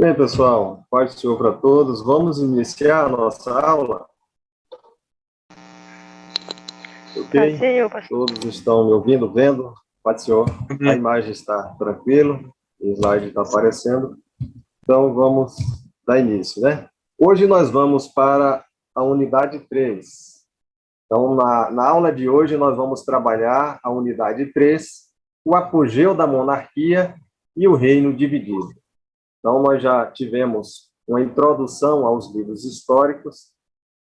Bem, pessoal, paz do Senhor para todos. Vamos iniciar a nossa aula, Paz do ok? Senhor, pastor. Todos estão me ouvindo, vendo? Paz do Senhor. A Amém. imagem está tranquila, o slide está aparecendo. Então, vamos dar início, né? Hoje nós vamos para a unidade 3. Então, na aula de hoje, nós vamos trabalhar a unidade 3, o apogeu da monarquia e o reino dividido. Então, nós já tivemos uma introdução aos livros históricos,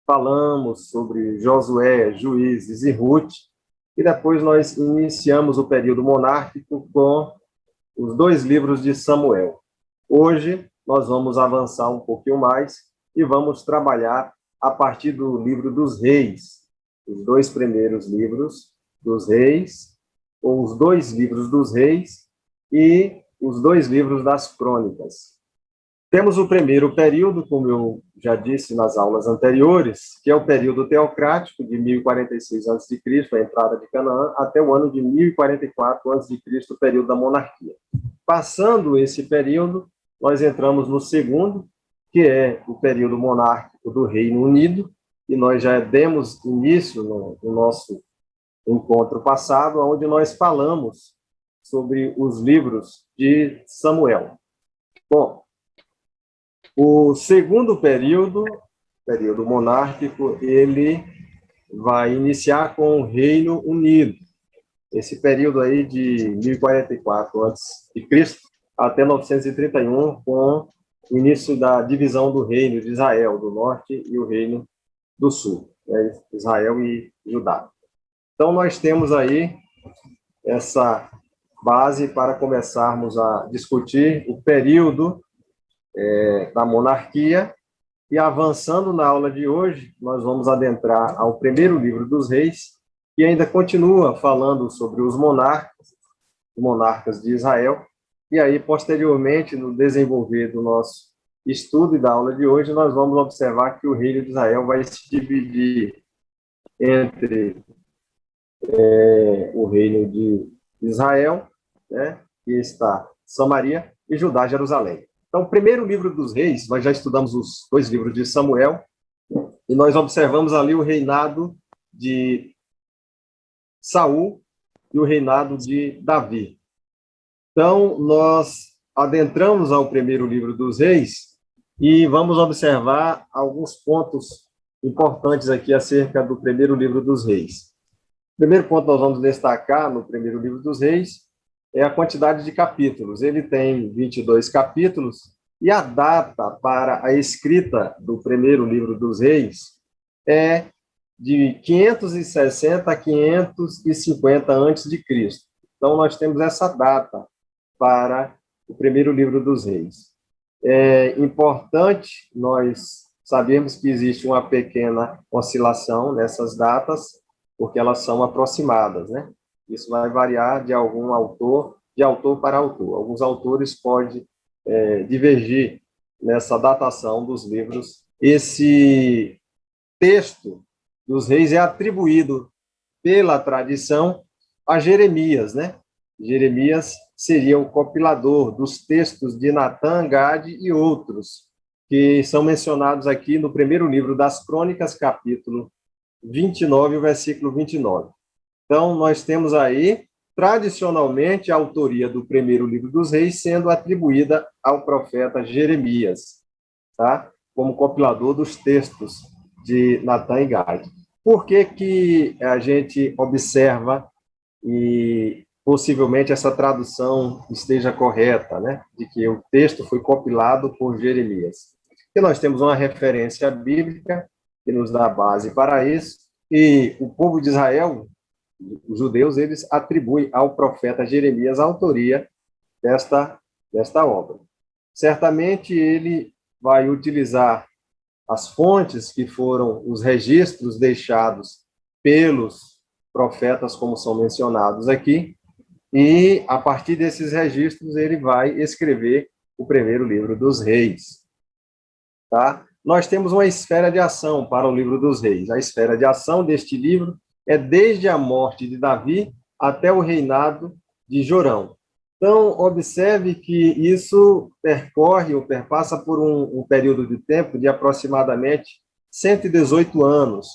falamos sobre Josué, Juízes e Ruth, e depois nós iniciamos o período monárquico com os dois livros de Samuel. Hoje, nós vamos avançar um pouquinho mais e vamos trabalhar a partir do livro dos Reis, os dois primeiros livros dos Reis, ou os dois livros dos Reis e os dois livros das Crônicas. Temos o primeiro período, como eu já disse nas aulas anteriores, que é o período teocrático, de 1046 a.C., a entrada de Canaã, até o ano de 1044 a.C., o período da monarquia. Passando esse período, nós entramos no segundo, que é o período monárquico do Reino Unido, e nós já demos início no nosso encontro passado, onde nós falamos sobre os livros de Samuel. Bom, o segundo período monárquico, ele vai iniciar com o Reino Unido. Esse período aí de 1044 a.C. até 931, com o início da divisão do Reino de Israel do Norte e o Reino do Sul, né? Israel e Judá. Então, nós temos aí essa base para começarmos a discutir o período da monarquia, e avançando na aula de hoje, nós vamos adentrar ao primeiro livro dos Reis, que ainda continua falando sobre os monarcas de Israel, e aí, posteriormente, no desenvolver do nosso estudo e da aula de hoje, nós vamos observar que o reino de Israel vai se dividir entre o reino de Israel, né, que está Samaria, e Judá, Jerusalém. Então, o primeiro livro dos Reis, nós já estudamos os dois livros de Samuel, e nós observamos ali o reinado de Saul e o reinado de Davi. Então, nós adentramos ao primeiro livro dos Reis e vamos observar alguns pontos importantes aqui acerca do primeiro livro dos Reis. O primeiro ponto que nós vamos destacar no primeiro livro dos Reis é a quantidade de capítulos. Ele tem 22 capítulos, e a data para a escrita do primeiro livro dos Reis é de 560 a 550 a.C. Então, nós temos essa data para o primeiro livro dos Reis. É importante nós sabermos que existe uma pequena oscilação nessas datas, porque elas são aproximadas, né? Isso vai variar de algum autor, de autor para autor. Alguns autores podem divergir nessa datação dos livros. Esse texto dos reis é atribuído pela tradição a Jeremias, né? Jeremias seria o compilador dos textos de Natã, Gade e outros, que são mencionados aqui no primeiro livro das Crônicas, capítulo 29, o versículo 29. Então, nós temos aí, tradicionalmente, a autoria do primeiro livro dos Reis sendo atribuída ao profeta Jeremias, tá? Como compilador dos textos de Natã e Gade. Por que que a gente observa e possivelmente essa tradução esteja correta, né? De que o texto foi compilado por Jeremias? Porque nós temos uma referência bíblica que nos dá base para isso, e o povo de Israel, os judeus, eles atribuem ao profeta Jeremias a autoria desta obra. Certamente ele vai utilizar as fontes que foram os registros deixados pelos profetas, como são mencionados aqui, e a partir desses registros ele vai escrever o primeiro livro dos Reis. Tá? Nós temos uma esfera de ação para o livro dos Reis. A esfera de ação deste livro é desde a morte de Davi até o reinado de Jorão. Então, observe que isso percorre ou perpassa por um período de tempo de aproximadamente 118 anos.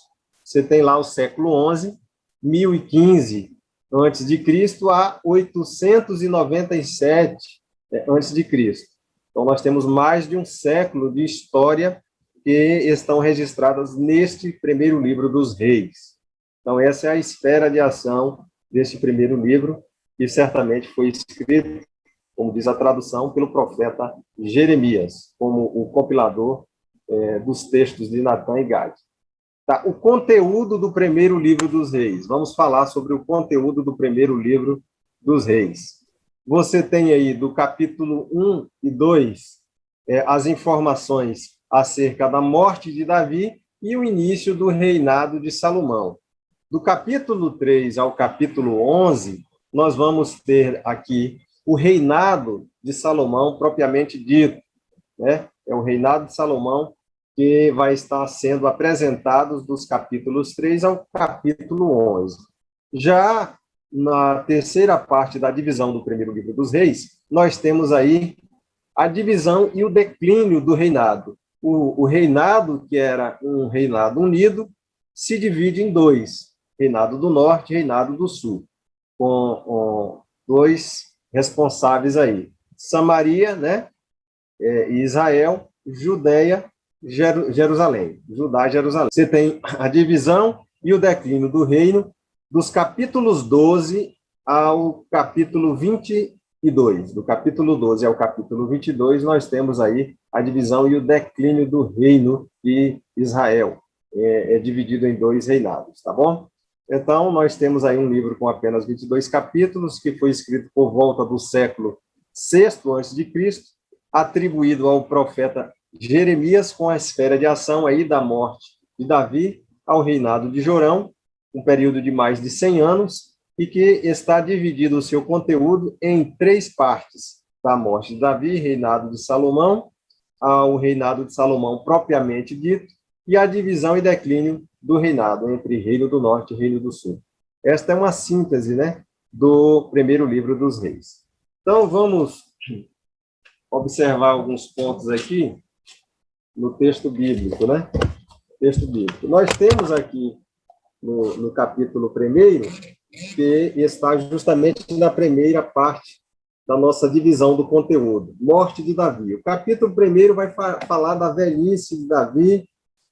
Você tem lá o século XI, 1015 antes de Cristo a 897 antes de Cristo. Então, nós temos mais de um século de história que estão registradas neste primeiro livro dos Reis. Então, essa é a esfera de ação deste primeiro livro, que certamente foi escrito, como diz a tradução, pelo profeta Jeremias, como o compilador dos textos de Natã e Gade. Tá, o conteúdo do primeiro livro dos Reis. Vamos falar sobre o conteúdo do primeiro livro dos Reis. Você tem aí, do capítulo 1 e 2, as informações acerca da morte de Davi e o início do reinado de Salomão. Do capítulo 3 ao capítulo 11, nós vamos ter aqui o reinado de Salomão propriamente dito, né? É o reinado de Salomão que vai estar sendo apresentado dos capítulos 3 ao capítulo 11. Já na terceira parte da divisão do primeiro livro dos Reis, nós temos aí a divisão e o declínio do reinado. O reinado, que era um reinado unido, se divide em dois: reinado do norte e reinado do sul, com dois responsáveis aí: Samaria, né, e Israel, Judeia, Jerusalém. Judá e Jerusalém. Você tem a divisão e o declínio do reino dos capítulos 12 ao capítulo 22. Do capítulo 12 ao capítulo 22, nós temos aí a divisão e o declínio do reino de Israel. É dividido em dois reinados, tá bom? Então, nós temos aí um livro com apenas 22 capítulos, que foi escrito por volta do século VI a.C., atribuído ao profeta Jeremias, com a esfera de ação aí da morte de Davi ao reinado de Jorão, um período de mais de 100 anos, e que está dividido o seu conteúdo em três partes: da morte de Davi, reinado de Salomão, ao reinado de Salomão propriamente dito, e a divisão e declínio do reinado entre Reino do Norte e Reino do Sul. Esta é uma síntese, né, do primeiro livro dos Reis. Então, vamos observar alguns pontos aqui no texto bíblico, né? Texto bíblico. Nós temos aqui no capítulo 1º, que está justamente na primeira parte da nossa divisão do conteúdo, morte de Davi. O capítulo 1º vai falar da velhice de Davi,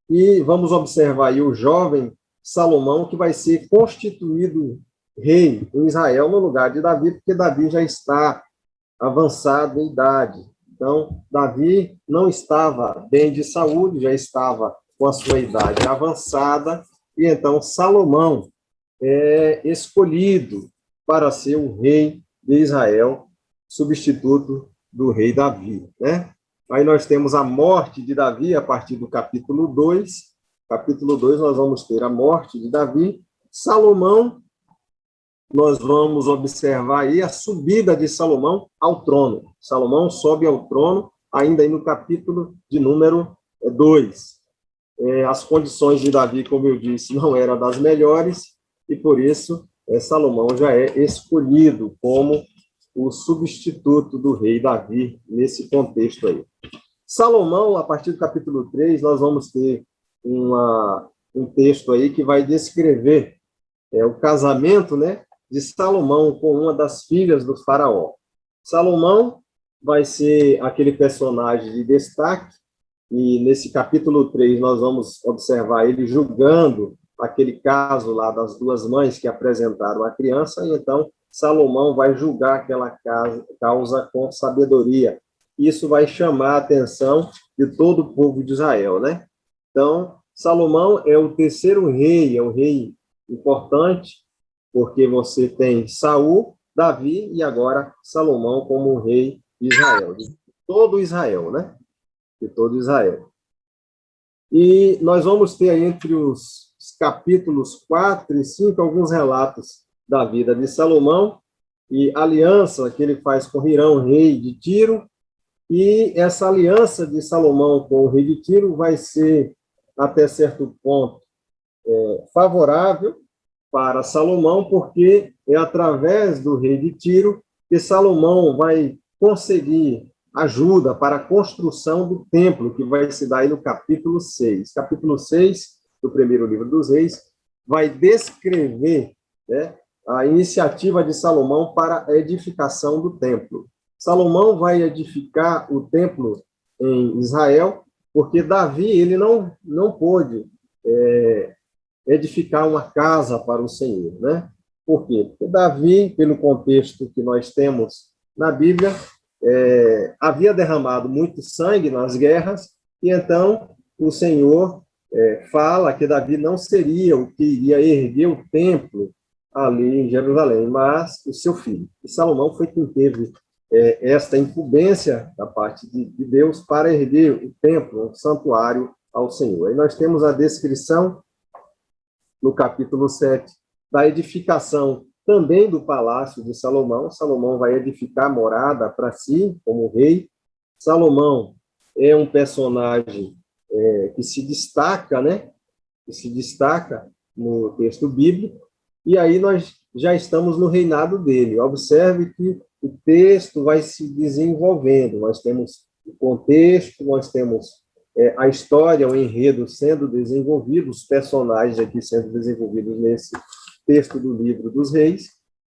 e vamos observar aí o jovem Salomão, que vai ser constituído rei em Israel no lugar de Davi, porque Davi já está avançado em idade. Então, Davi não estava bem de saúde, já estava com a sua idade avançada, e então Salomão é escolhido para ser o rei de Israel, substituto do rei Davi, né? Aí nós temos a morte de Davi a partir do capítulo 2. Capítulo 2 nós vamos ter a morte de Davi. Salomão, nós vamos observar aí a subida de Salomão ao trono. Salomão sobe ao trono, ainda aí no capítulo de número 2. As condições de Davi, como eu disse, não eram das melhores, e por isso Salomão já é escolhido como o substituto do rei Davi nesse contexto aí. Salomão, a partir do capítulo 3, nós vamos ter um texto aí que vai descrever o casamento, né, de Salomão com uma das filhas do faraó. Salomão vai ser aquele personagem de destaque, e nesse capítulo 3 nós vamos observar ele julgando aquele caso lá das duas mães que apresentaram a criança, e então Salomão vai julgar aquela causa com sabedoria. Isso vai chamar a atenção de todo o povo de Israel, né? Então, Salomão é o terceiro rei, é um rei importante, porque você tem Saul, Davi e agora Salomão como rei de Israel, de todo Israel, né? De todo Israel. E nós vamos ter aí entre os capítulos 4 e 5 alguns relatos da vida de Salomão e aliança que ele faz com Hirão, rei de Tiro, e essa aliança de Salomão com o rei de Tiro vai ser, até certo ponto, favorável para Salomão, porque é através do rei de Tiro que Salomão vai conseguir ajuda para a construção do templo, que vai se dar aí no capítulo 6. Capítulo 6 do primeiro livro dos Reis vai descrever, né, a iniciativa de Salomão para a edificação do templo. Salomão vai edificar o templo em Israel, porque Davi ele não pôde edificar uma casa para o Senhor, né? Por quê? Porque Davi, pelo contexto que nós temos na Bíblia, havia derramado muito sangue nas guerras, e então o Senhor fala que Davi não seria o que iria erguer o templo ali em Jerusalém, mas o seu filho. E Salomão foi quem teve esta incumbência da parte de Deus para erguer o templo, o santuário ao Senhor. Aí nós temos a descrição, no capítulo 7, da edificação também do palácio de Salomão. Salomão vai edificar morada para si, como rei. Salomão é um personagem que se destaca, né? Que se destaca no texto bíblico, e aí nós já estamos no reinado dele. Observe que o texto vai se desenvolvendo. Nós temos o contexto, nós temos a história, o enredo sendo desenvolvido, os personagens aqui sendo desenvolvidos nesse texto do livro dos Reis,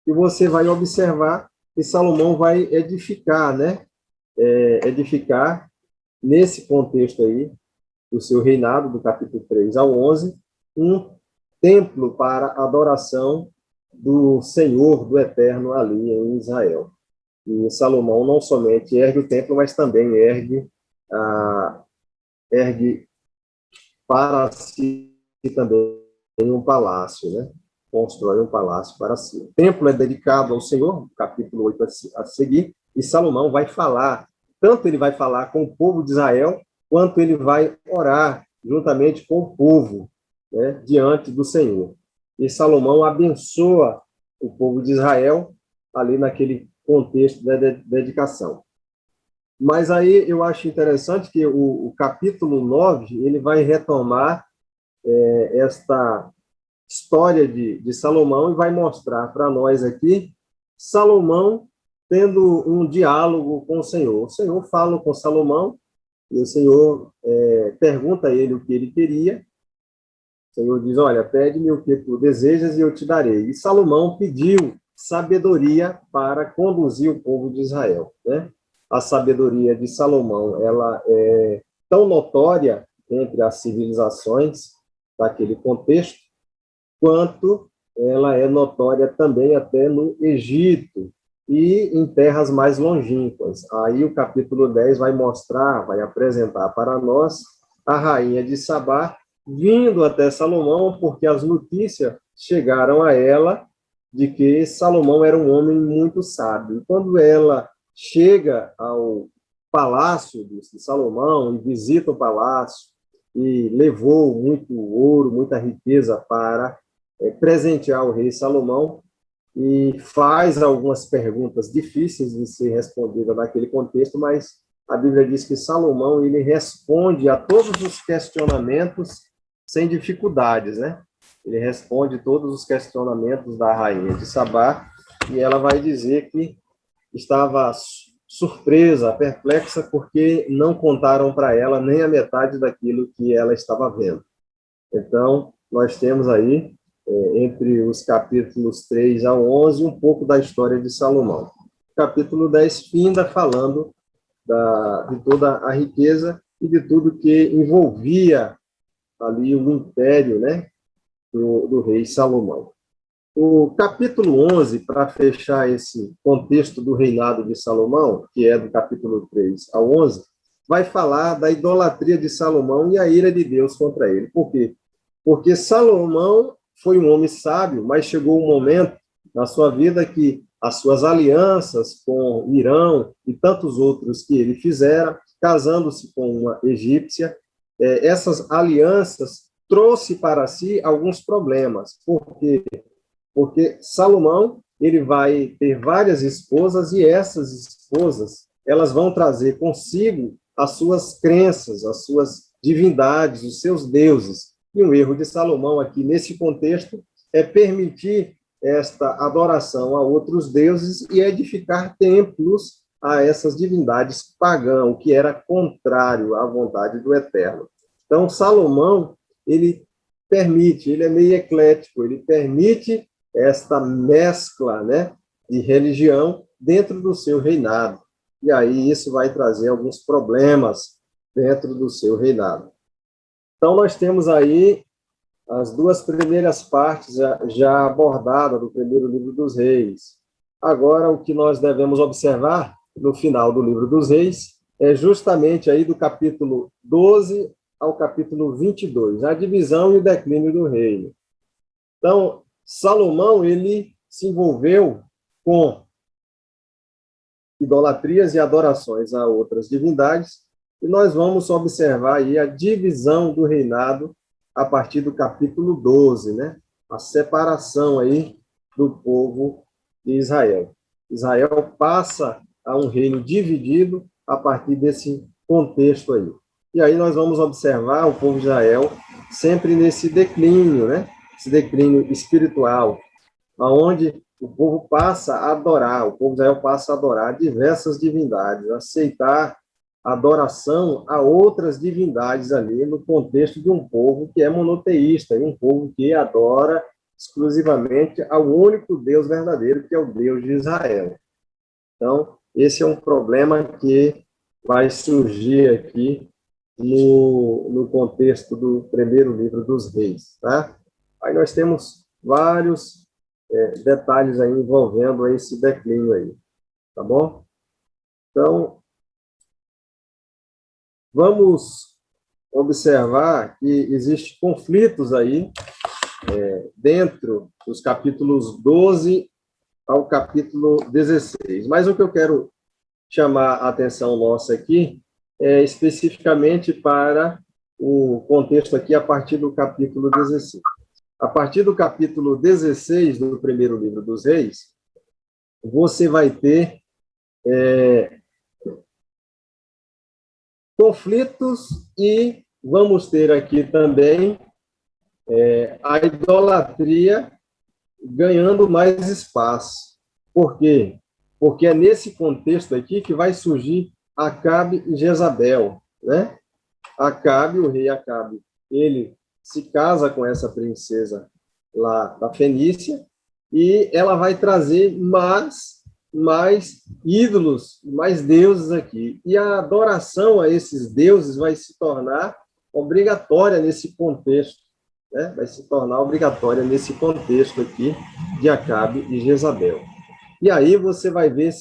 e você vai observar que Salomão vai edificar, né? Edificar, nesse contexto aí, do seu reinado, do capítulo 3 ao 11, um templo para adoração do Senhor, do Eterno, ali em Israel. E Salomão não somente ergue o templo, mas também ergue para si também um palácio, né? Constrói um palácio para si. O templo é dedicado ao Senhor, capítulo 8 a seguir, e Salomão vai falar, tanto ele vai falar com o povo de Israel, quanto ele vai orar juntamente com o povo, né, diante do Senhor. E Salomão abençoa o povo de Israel ali naquele contexto da dedicação. Mas aí eu acho interessante que o capítulo 9, ele vai retomar esta história de Salomão e vai mostrar para nós aqui Salomão tendo um diálogo com o Senhor. O Senhor fala com Salomão e o Senhor pergunta a ele o que ele queria. O Senhor diz, olha, pede-me o que tu desejas e eu te darei. E Salomão pediu sabedoria para conduzir o povo de Israel, né? A sabedoria de Salomão, ela é tão notória entre as civilizações daquele contexto, quanto ela é notória também até no Egito e em terras mais longínquas. Aí o capítulo 10 vai mostrar, vai apresentar para nós a rainha de Sabá vindo até Salomão, porque as notícias chegaram a ela de que Salomão era um homem muito sábio. E quando ela chega ao palácio de Salomão e visita o palácio e levou muito ouro, muita riqueza para presentear o rei Salomão, e faz algumas perguntas difíceis de ser respondidas naquele contexto, mas a Bíblia diz que Salomão ele responde a todos os questionamentos sem dificuldades, né? Ele responde todos os questionamentos da rainha de Sabá, e ela vai dizer que estava surpresa, perplexa, porque não contaram para ela nem a metade daquilo que ela estava vendo. Então, nós temos aí, entre os capítulos 3 a 11, um pouco da história de Salomão. O capítulo 10 finda falando de toda a riqueza e de tudo que envolvia ali o império, né, do rei Salomão. O capítulo 11, para fechar esse contexto do reinado de Salomão, que é do capítulo 3 ao 11, vai falar da idolatria de Salomão e a ira de Deus contra ele. Por quê? Porque Salomão foi um homem sábio, mas chegou um momento na sua vida que as suas alianças com Irão e tantos outros que ele fizera, casando-se com uma egípcia, essas alianças trouxe para si alguns problemas. Por quê? Porque Salomão ele vai ter várias esposas e essas esposas elas vão trazer consigo as suas crenças, as suas divindades, os seus deuses. E um erro de Salomão aqui nesse contexto é permitir esta adoração a outros deuses e edificar templos a essas divindades pagãs, que era contrário à vontade do Eterno. Então, Salomão, ele permite, ele é meio eclético, ele permite esta mescla, né, de religião dentro do seu reinado. E aí isso vai trazer alguns problemas dentro do seu reinado. Então, nós temos aí as duas primeiras partes já abordadas do primeiro livro dos Reis. Agora, o que nós devemos observar no final do livro dos Reis é justamente aí do capítulo 12 ao capítulo 22, a divisão e o declínio do reino. Então, Salomão, ele se envolveu com idolatrias e adorações a outras divindades, e nós vamos observar aí a divisão do reinado a partir do capítulo 12, né? A separação aí do povo de Israel. Israel passa a um reino dividido a partir desse contexto aí. E aí nós vamos observar o povo de Israel sempre nesse declínio, né? Esse declínio espiritual, onde o povo passa a adorar, o povo de Israel passa a adorar diversas divindades, aceitar adoração a outras divindades ali no contexto de um povo que é monoteísta, um povo que adora exclusivamente ao único Deus verdadeiro, que é o Deus de Israel. Então, esse é um problema que vai surgir aqui no contexto do primeiro livro dos Reis, tá? Aí nós temos vários detalhes aí envolvendo esse declínio aí, tá bom? Então, vamos observar que existem conflitos aí dentro dos capítulos 12 ao capítulo 16. Mas o que eu quero chamar a atenção nossa aqui é especificamente para o contexto aqui a partir do capítulo 16. A partir do capítulo 16 do primeiro livro dos Reis, você vai ter conflitos e vamos ter aqui também a idolatria ganhando mais espaço. Por quê? Porque é nesse contexto aqui que vai surgir Acabe e Jezabel, né? Acabe, o rei Acabe, ele se casa com essa princesa lá da Fenícia e ela vai trazer mais ídolos, mais deuses aqui. E a adoração a esses deuses vai se tornar obrigatória nesse contexto, né? Vai se tornar obrigatória nesse contexto aqui de Acabe e Jezabel. E aí você vai ver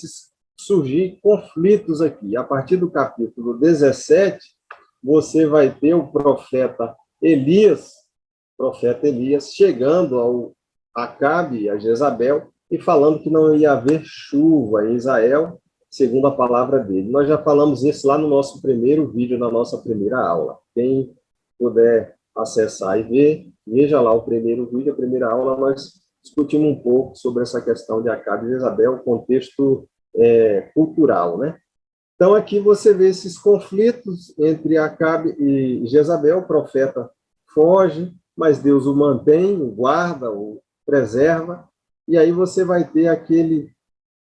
surgir conflitos aqui. A partir do capítulo 17, você vai ter o profeta Elias chegando ao Acabe e a Jezabel e falando que não ia haver chuva em Israel, segundo a palavra dele. Nós já falamos isso lá no nosso primeiro vídeo, na nossa primeira aula. Quem puder acessar e ver, veja lá o primeiro vídeo, a primeira aula, nós discutimos um pouco sobre essa questão de Acabe e Jezabel, o contexto cultural, né? Então, aqui você vê esses conflitos entre Acabe e Jezabel. O profeta foge, mas Deus o mantém, o guarda, o preserva. E aí você vai ter aquele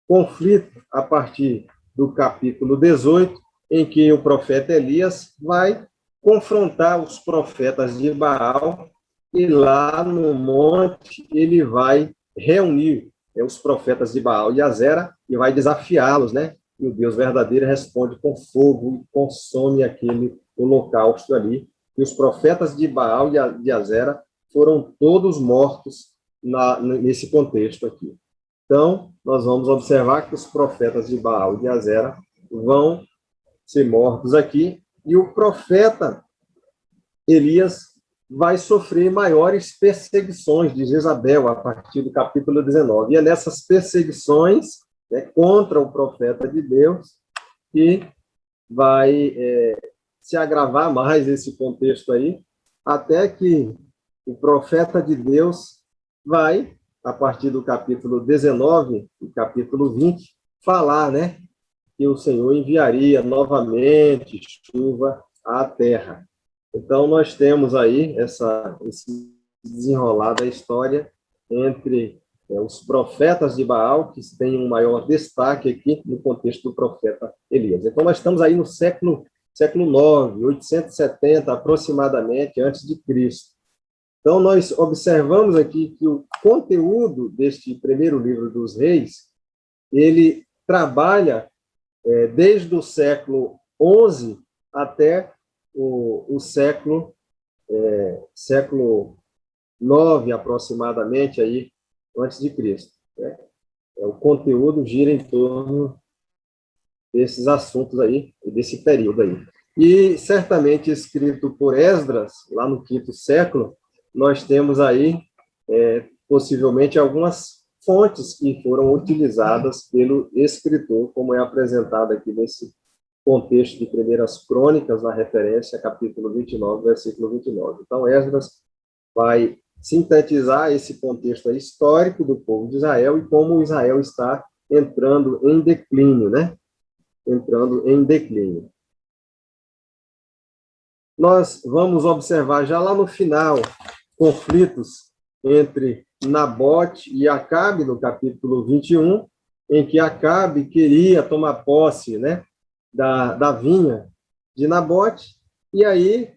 conflito a partir do capítulo 18, em que o profeta Elias vai confrontar os profetas de Baal e lá no monte ele vai reunir os profetas de Baal e Azera e vai desafiá-los, né? E o Deus verdadeiro responde com fogo e consome aquele holocausto ali. E os profetas de Baal e de Azera foram todos mortos nesse contexto aqui. Então, nós vamos observar que os profetas de Baal e de Azera vão ser mortos aqui, e o profeta Elias vai sofrer maiores perseguições de Jezabel a partir do capítulo 19. E é nessas perseguições, né, contra o profeta de Deus que vai se agravar mais esse contexto aí, até que o profeta de Deus vai, a partir do capítulo 19 e capítulo 20, falar, né, que o Senhor enviaria novamente chuva à terra. Então, nós temos aí esse desenrolar da história entre os profetas de Baal, que têm um maior destaque aqui no contexto do profeta Elias. Então, nós estamos aí no século IX, 870 aproximadamente, antes de Cristo. Então, nós observamos aqui que o conteúdo deste primeiro livro dos Reis, ele trabalha desde o século XI até o século IX, aproximadamente, aí, antes de Cristo. Né? O conteúdo gira em torno desses assuntos aí, e desse período aí. E, certamente, escrito por Esdras, lá no quinto século, nós temos aí, possivelmente, algumas fontes que foram utilizadas pelo escritor, como é apresentado aqui nesse contexto de Primeiras Crônicas, na referência, capítulo 29, versículo 29. Então, Esdras vai sintetizar esse contexto histórico do povo de Israel e como Israel está entrando em declínio, né? Entrando em declínio. Nós vamos observar já lá no final conflitos entre Nabote e Acabe, no capítulo 21, em que Acabe queria tomar posse, né, da vinha de Nabote, e aí,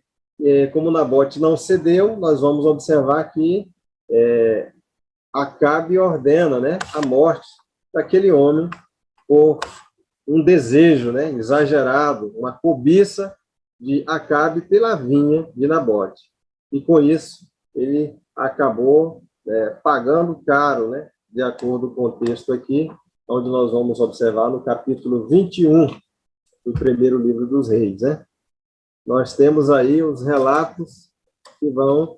como Nabote não cedeu, nós vamos observar que Acabe ordena, né, a morte daquele homem por um desejo, né, exagerado, uma cobiça de Acabe pela vinha de Nabote. E com isso, ele acabou pagando caro, né, de acordo com o texto aqui, onde nós vamos observar no capítulo 21 do primeiro livro dos Reis. Né? Nós temos aí os relatos que vão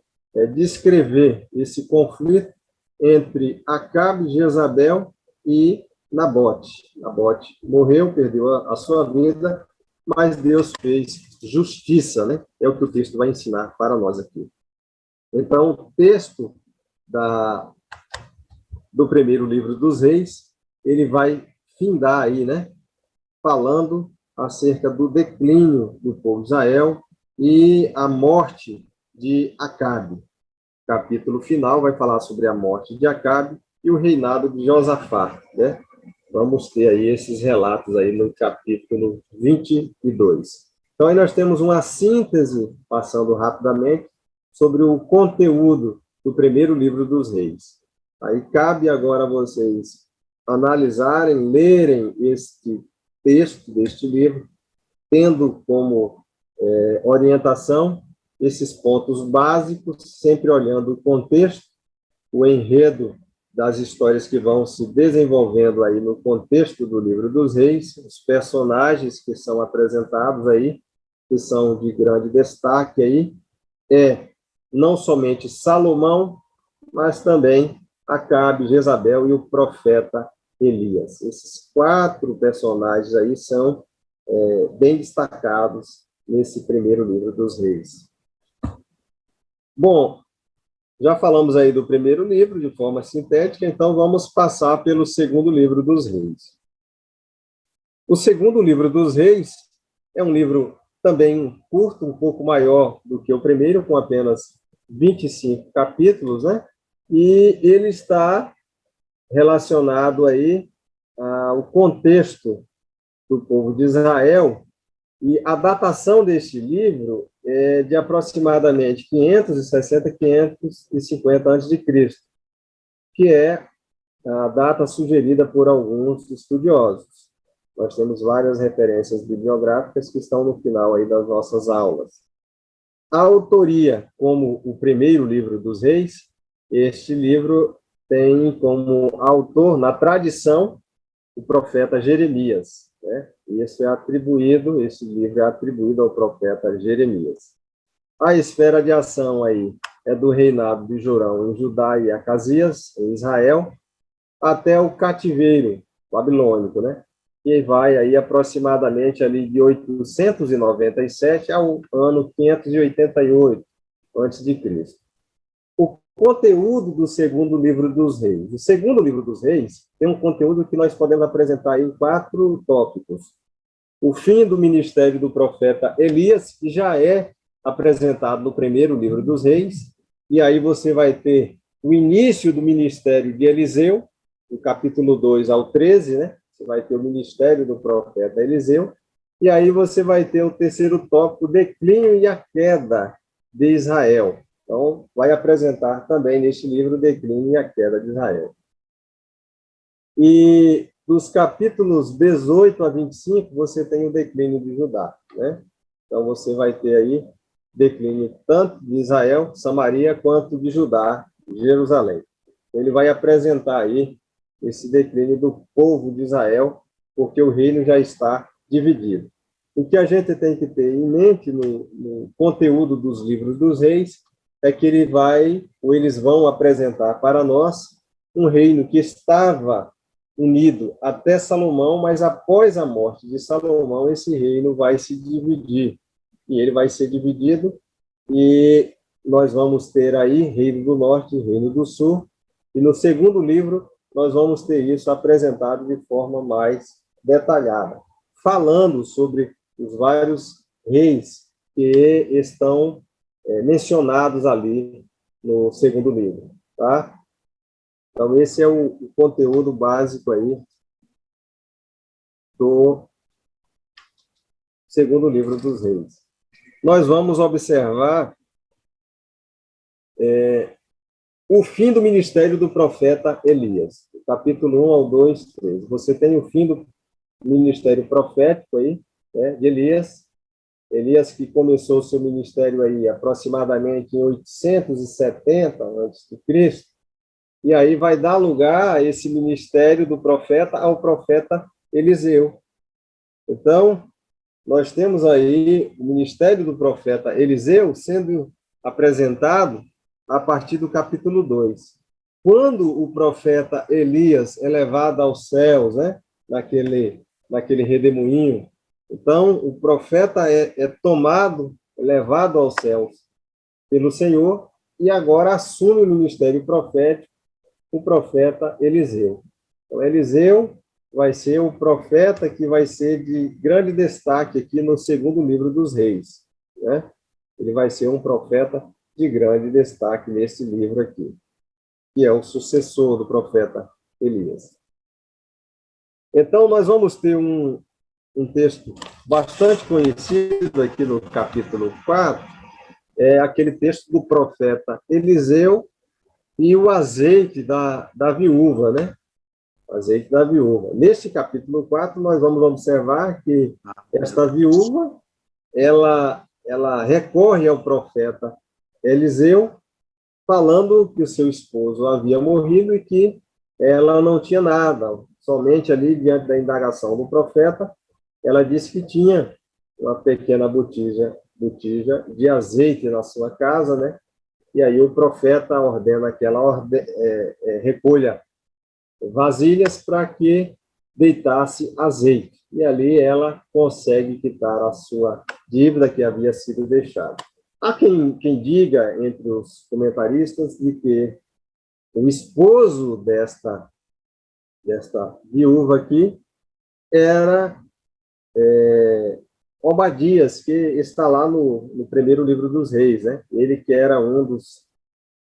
descrever esse conflito entre Acabe, Jezabel e Nabote. Nabote morreu, perdeu a sua vida, mas Deus fez justiça, né? É o que o texto vai ensinar para nós aqui. Então, o texto do primeiro livro dos Reis, ele vai findar aí, né? Falando acerca do declínio do povo de Israel e a morte de Acabe. O capítulo final vai falar sobre a morte de Acabe e o reinado de Josafá, né? Vamos ter aí esses relatos aí no capítulo 22. Então, aí nós temos uma síntese, passando rapidamente, sobre o conteúdo do primeiro livro dos Reis. Aí cabe agora a vocês analisarem, lerem este texto deste livro, tendo como orientação esses pontos básicos, sempre olhando o contexto, o enredo das histórias que vão se desenvolvendo aí no contexto do livro dos Reis, os personagens que são apresentados aí, que são de grande destaque aí, não somente Salomão, mas também Acabe, Jezabel e o profeta Elias. Esses 4 personagens aí são bem destacados nesse primeiro livro dos Reis. Bom, já falamos aí do primeiro livro de forma sintética, então vamos passar pelo segundo livro dos Reis. O segundo livro dos Reis é um livro também curto, um pouco maior do que o primeiro, com apenas 25 capítulos, né? E ele está relacionado aí ao contexto do povo de Israel, e a datação deste livro é de aproximadamente 560, 550 a.C., que é a data sugerida por alguns estudiosos. Nós temos várias referências bibliográficas que estão no final aí das nossas aulas. A autoria, como o primeiro livro dos Reis, este livro tem como autor, na tradição, o profeta Jeremias. Né? Esse livro é atribuído ao profeta Jeremias. A esfera de ação aí é do reinado de Jorão em Judá e Acasias, em Israel, até o cativeiro babilônico, né? Que vai aí aproximadamente ali de 897 ao ano 588 a.C. O conteúdo do segundo livro dos Reis. O segundo livro dos Reis tem um conteúdo que nós podemos apresentar em 4 tópicos. O fim do ministério do profeta Elias, que já é apresentado no primeiro livro dos Reis, e aí você vai ter o início do ministério de Eliseu, do capítulo 2 ao 13, né? Você vai ter o ministério do profeta Eliseu, e aí você vai ter o terceiro tópico, o declínio e a queda de Israel. Então, vai apresentar também neste livro o declínio e a queda de Israel. E dos capítulos 18 a 25, você tem o declínio de Judá, né? Então, você vai ter aí declínio tanto de Israel, Samaria, quanto de Judá, Jerusalém. Ele vai apresentar aí esse declínio do povo de Israel, porque o reino já está dividido. O que a gente tem que ter em mente no conteúdo dos livros dos reis é que eles vão apresentar para nós um reino que estava unido até Salomão, mas após a morte de Salomão, esse reino vai se dividir. E ele vai ser dividido, e nós vamos ter aí Reino do Norte e Reino do Sul, e no segundo livro nós vamos ter isso apresentado de forma mais detalhada, falando sobre os vários reis que estão mencionados ali no segundo livro, tá? Então, esse é o conteúdo básico aí do segundo livro dos reis. Nós vamos observar o fim do ministério do profeta Elias, capítulo 1 ao 2, 13. Você tem o fim do ministério profético aí, né, de Elias. Elias que começou seu ministério aí aproximadamente em 870 a.C., e aí vai dar lugar a esse ministério do profeta ao profeta Eliseu. Então, nós temos aí o ministério do profeta Eliseu sendo apresentado a partir do capítulo 2. Quando o profeta Elias é levado aos céus, né, naquele redemoinho, então o profeta é tomado, levado aos céus pelo Senhor, e agora assume o ministério profético o profeta Eliseu. Então, Eliseu vai ser o profeta que vai ser de grande destaque aqui no segundo livro dos reis, né? Ele vai ser um profeta de grande destaque nesse livro aqui, que é o sucessor do profeta Elias. Então, nós vamos ter um texto bastante conhecido aqui no capítulo 4, é aquele texto do profeta Eliseu e o azeite da viúva, né? O azeite da viúva. Neste capítulo 4, nós vamos observar que esta viúva, ela recorre ao profeta Eliseu, falando que o seu esposo havia morrido e que ela não tinha nada. Somente ali, diante da indagação do profeta, ela disse que tinha uma pequena botija de azeite na sua casa, né? E aí o profeta ordena que ela recolha vasilhas para que deitasse azeite. E ali ela consegue quitar a sua dívida que havia sido deixada. Há quem diga, entre os comentaristas, de que o esposo desta viúva aqui era Obadias, que está lá no primeiro livro dos reis, né? Ele que era um dos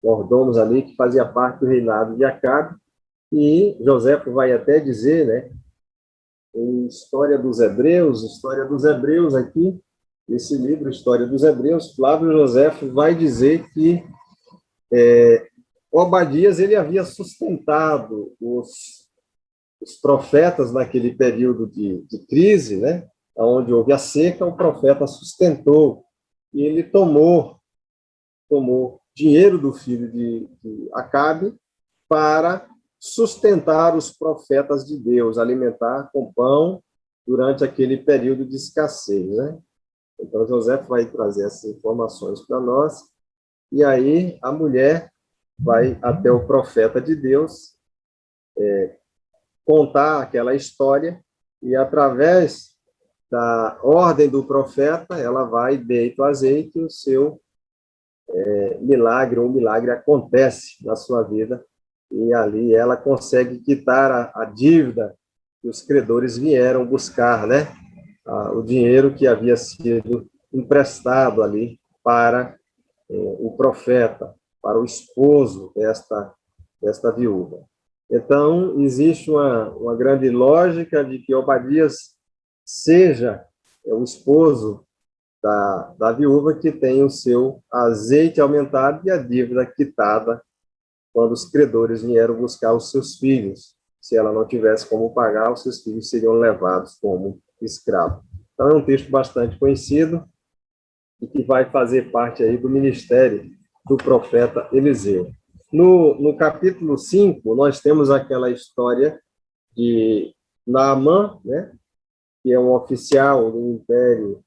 mordomos ali, que fazia parte do reinado de Acabe, e Joséfo vai até dizer, né, em História dos Hebreus aqui, esse livro, História dos Hebreus, Flávio Joséfo vai dizer que Obadias ele havia sustentado os profetas naquele período de crise, né, onde houve a seca, o profeta sustentou, e ele tomou dinheiro do filho de Acabe para sustentar os profetas de Deus, alimentar com pão durante aquele período de escassez, né? Então, José vai trazer essas informações para nós, e aí a mulher vai até o profeta de Deus contar aquela história, e através da ordem do profeta, ela vai, deita o azeite, e o seu milagre acontece na sua vida, e ali ela consegue quitar a dívida que os credores vieram buscar, né? O dinheiro que havia sido emprestado ali para o profeta. para o esposo desta viúva. Então, existe uma grande lógica de que Obadias seja o esposo da viúva que tem o seu azeite aumentado e a dívida quitada quando os credores vieram buscar os seus filhos. Se ela não tivesse como pagar, os seus filhos seriam levados como escravos. Então, é um texto bastante conhecido e que vai fazer parte aí do ministério do profeta Eliseu. No capítulo 5, nós temos aquela história de Naamã, né, que é um oficial do Império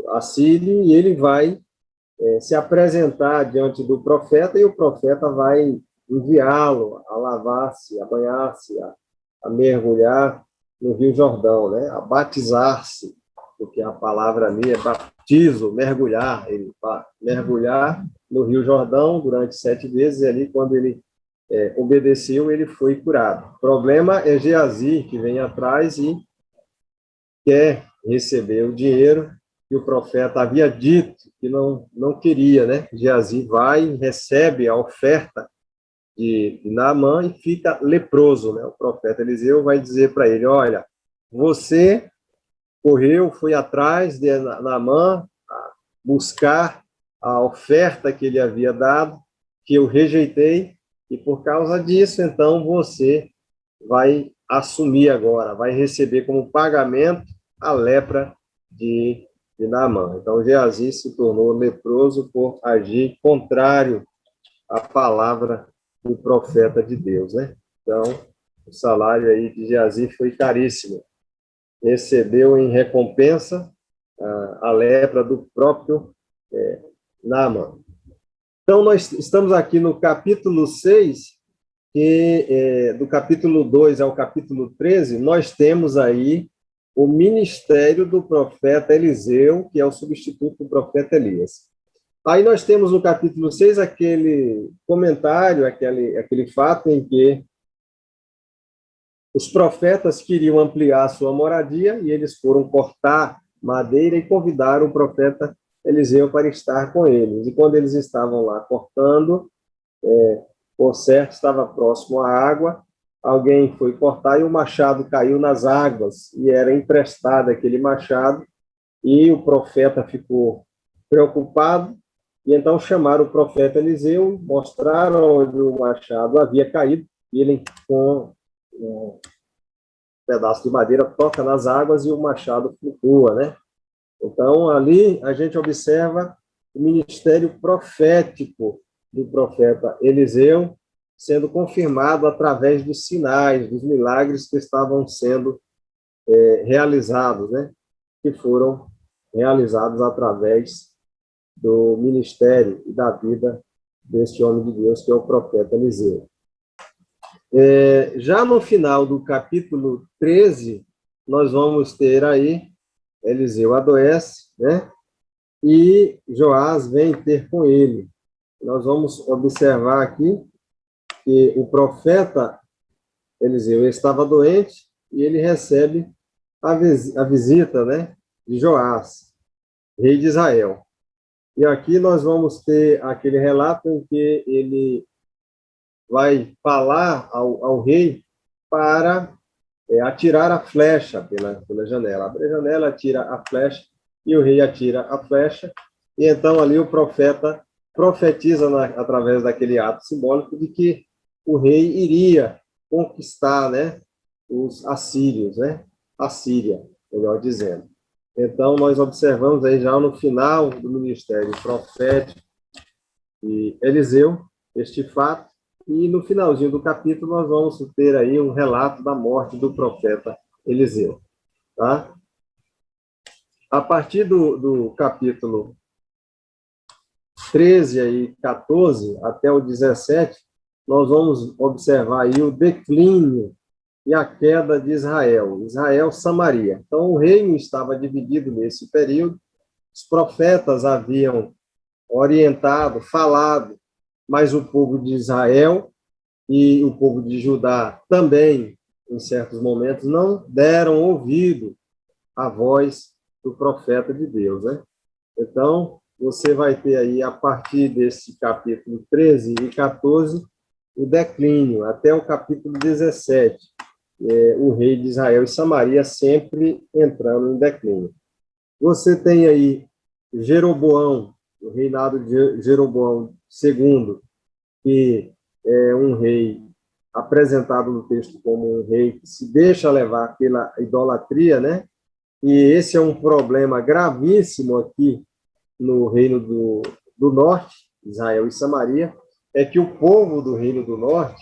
Assírio, e ele vai se apresentar diante do profeta, e o profeta vai enviá-lo a lavar-se, a banhar-se, a mergulhar no Rio Jordão, né, a batizar-se, porque a palavra ali é batismo, mergulhar, ele vai mergulhar no Rio Jordão durante 7 vezes, e ali, quando ele obedeceu, ele foi curado. O problema é Geazi, que vem atrás e quer receber o dinheiro que o profeta havia dito que não queria, né? Geazi vai e recebe a oferta de Naamã e fica leproso, né? O profeta Eliseu vai dizer para ele: olha, você correu, foi atrás de Naamã buscar a oferta que ele havia dado, que eu rejeitei, e por causa disso, então, você vai assumir agora, vai receber como pagamento a lepra de Naamã. Então, Geazi se tornou leproso por agir contrário à palavra do profeta de Deus, né? Então, o salário aí de Geazi foi caríssimo. Recebeu em recompensa a lepra do próprio Naamã. Então, nós estamos aqui no capítulo 6, que do capítulo 2 ao capítulo 13, nós temos aí o ministério do profeta Eliseu, que é o substituto do profeta Elias. Aí nós temos no capítulo 6 aquele comentário, aquele fato em que os profetas queriam ampliar a sua moradia e eles foram cortar madeira e convidaram o profeta Eliseu para estar com eles. E quando eles estavam lá cortando, por certo, estava próximo à água, alguém foi cortar e o machado caiu nas águas, e era emprestado aquele machado, e o profeta ficou preocupado, e então chamaram o profeta Eliseu, mostraram onde o machado havia caído, e ele, com um pedaço de madeira, toca nas águas e o machado flutua, né? Então, ali a gente observa o ministério profético do profeta Eliseu sendo confirmado através dos sinais, dos milagres que estavam sendo realizados, né? Que foram realizados através do ministério e da vida deste homem de Deus, que é o profeta Eliseu. Já no final do capítulo 13, nós vamos ter aí Eliseu adoece, né? E Joás vem ter com ele. Nós vamos observar aqui que o profeta Eliseu estava doente e ele recebe a visita, né, de Joás, rei de Israel. E aqui nós vamos ter aquele relato em que ele vai falar ao rei para atirar a flecha pela janela. Abre a janela, atira a flecha, e o rei atira a flecha, e então ali o profeta profetiza através daquele ato simbólico de que o rei iria conquistar, né, os assírios, né, a Síria, melhor dizendo. Então, nós observamos aí já no final do ministério profético de Eliseu este fato, e no finalzinho do capítulo nós vamos ter aí um relato da morte do profeta Eliseu. Tá? A partir do capítulo 13 e 14 até o 17, nós vamos observar aí o declínio e a queda de Israel, Samaria. Então, o reino estava dividido nesse período, os profetas haviam orientado, falado, mas o povo de Israel e o povo de Judá também, em certos momentos, não deram ouvido à voz do profeta de Deus, né? Então, você vai ter aí, a partir desse capítulo 13 e 14, o declínio, até o capítulo 17, o rei de Israel e Samaria sempre entrando em declínio. Você tem aí Jeroboão, o reinado de Jeroboão II, que é um rei apresentado no texto como um rei que se deixa levar pela idolatria, né? E esse é um problema gravíssimo aqui no reino do norte, Israel e Samaria, é que o povo do reino do norte,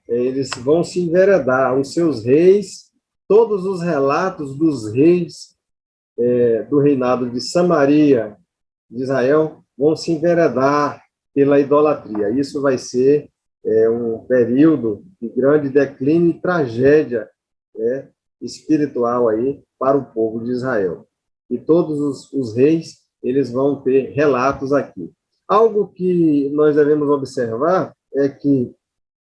eles vão se enveredar, os seus reis, todos os relatos dos reis do reinado de Samaria, de Israel, vão se enveredar pela idolatria. Isso vai ser um período de grande declínio e tragédia espiritual aí para o povo de Israel. E todos os reis, eles vão ter relatos aqui. Algo que nós devemos observar é que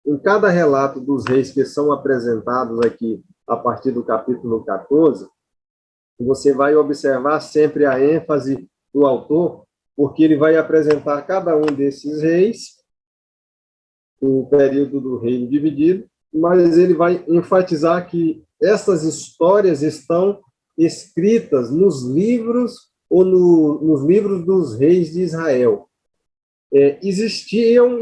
em cada relato dos reis que são apresentados aqui a partir do capítulo 14, você vai observar sempre a ênfase do autor, porque ele vai apresentar cada um desses reis, o período do reino dividido, mas ele vai enfatizar que essas histórias estão escritas nos livros ou nos livros dos reis de Israel. Existiam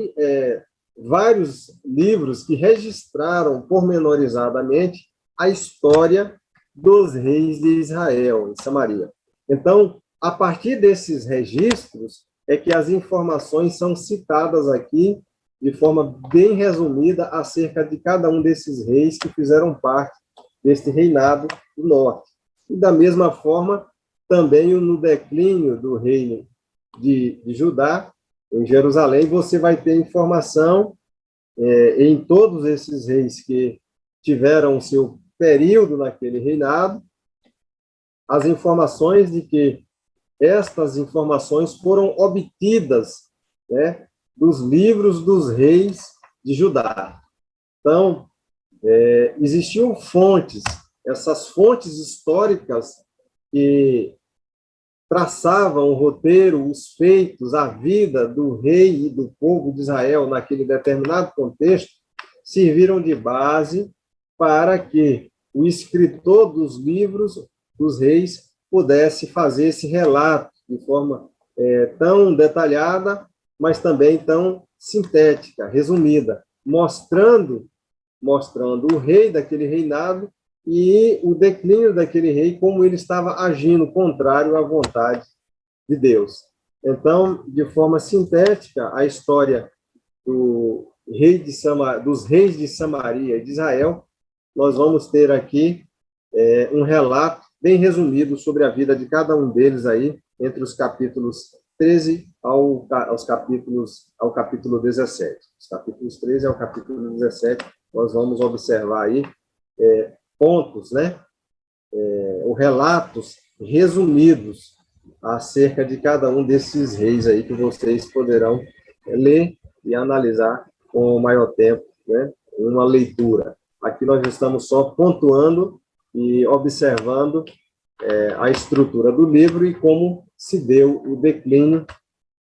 vários livros que registraram pormenorizadamente a história dos reis de Israel, em Samaria. Então, a partir desses registros, é que as informações são citadas aqui de forma bem resumida acerca de cada um desses reis que fizeram parte deste reinado do norte. E, da mesma forma, também no declínio do reino de Judá, em Jerusalém, você vai ter informação em todos esses reis que tiveram o seu período naquele reinado, as informações de que estas informações foram obtidas, né, dos livros dos reis de Judá. Então, existiam fontes, essas fontes históricas que traçavam o roteiro, os feitos, a vida do rei e do povo de Israel naquele determinado contexto, serviram de base para que o escritor dos livros dos reis pudesse fazer esse relato de forma tão detalhada, mas também tão sintética, resumida, mostrando o rei daquele reinado e o declínio daquele rei, como ele estava agindo contrário à vontade de Deus. Então, de forma sintética, a história dos reis de Samaria e de Israel, nós vamos ter aqui um relato bem resumido sobre a vida de cada um deles aí, entre os capítulos 13 ao capítulo 17. Os capítulos 13 ao capítulo 17, nós vamos observar aí pontos, né? Ou relatos resumidos acerca de cada um desses reis aí que vocês poderão ler e analisar com o maior tempo, né? Uma leitura. Aqui nós estamos só pontuando e observando a estrutura do livro e como se deu o declínio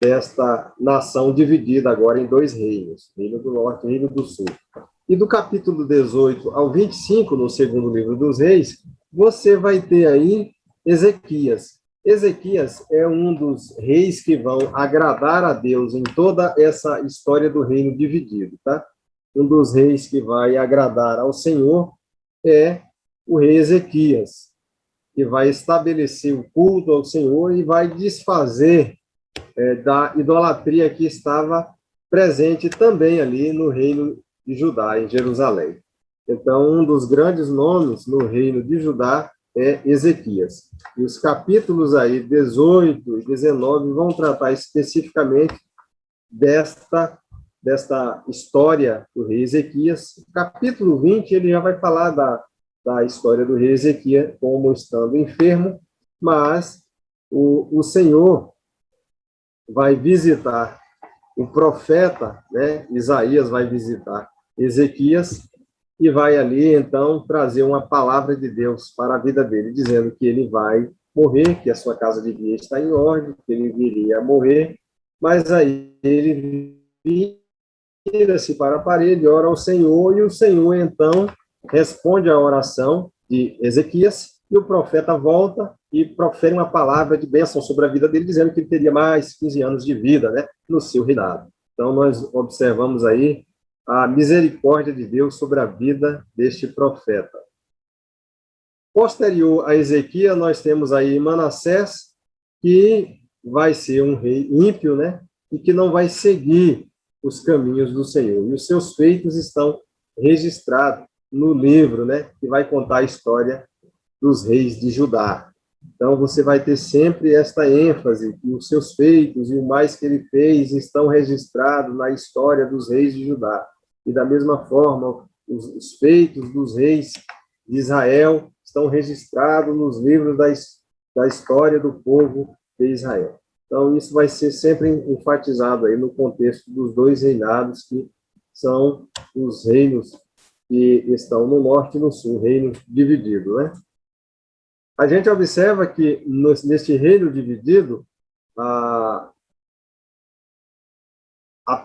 desta nação dividida agora em dois reinos, Reino do Norte e Reino do Sul. E do capítulo 18 ao 25, no segundo livro dos reis, você vai ter aí Ezequias. Ezequias é um dos reis que vão agradar a Deus em toda essa história do reino dividido, tá? Um dos reis que vai agradar ao Senhor é o rei Ezequias, que vai estabelecer o culto ao Senhor e vai desfazer da idolatria que estava presente também ali no reino de Judá, em Jerusalém. Então, um dos grandes nomes no reino de Judá é Ezequias. E os capítulos aí 18 e 19 vão tratar especificamente desta história do rei Ezequias. O capítulo 20, ele já vai falar da história do rei Ezequias como estando enfermo, mas o Senhor vai visitar o profeta, né, Isaías vai visitar Ezequias e vai ali, então, trazer uma palavra de Deus para a vida dele, dizendo que ele vai morrer, que a sua casa devia estar em ordem, que ele viria a morrer, mas aí ele vira-se para a parede, ora ao Senhor, e o Senhor, então, responde à oração de Ezequias, e o profeta volta e profere uma palavra de bênção sobre a vida dele, dizendo que ele teria mais 15 anos de vida, né, no seu reinado. Então, nós observamos aí a misericórdia de Deus sobre a vida deste profeta. Posterior a Ezequias, nós temos aí Manassés, que vai ser um rei ímpio, né, e que não vai seguir os caminhos do Senhor. E os seus feitos estão registrados no livro, né, que vai contar a história dos reis de Judá. Então, você vai ter sempre esta ênfase, que os seus feitos e o mais que ele fez estão registrados na história dos reis de Judá. E, da mesma forma, os feitos dos reis de Israel estão registrados nos livros da história do povo de Israel. Então, isso vai ser sempre enfatizado aí no contexto dos dois reinados, que são os reinos que estão no norte e no sul, reino dividido, né? A gente observa que neste reino dividido, a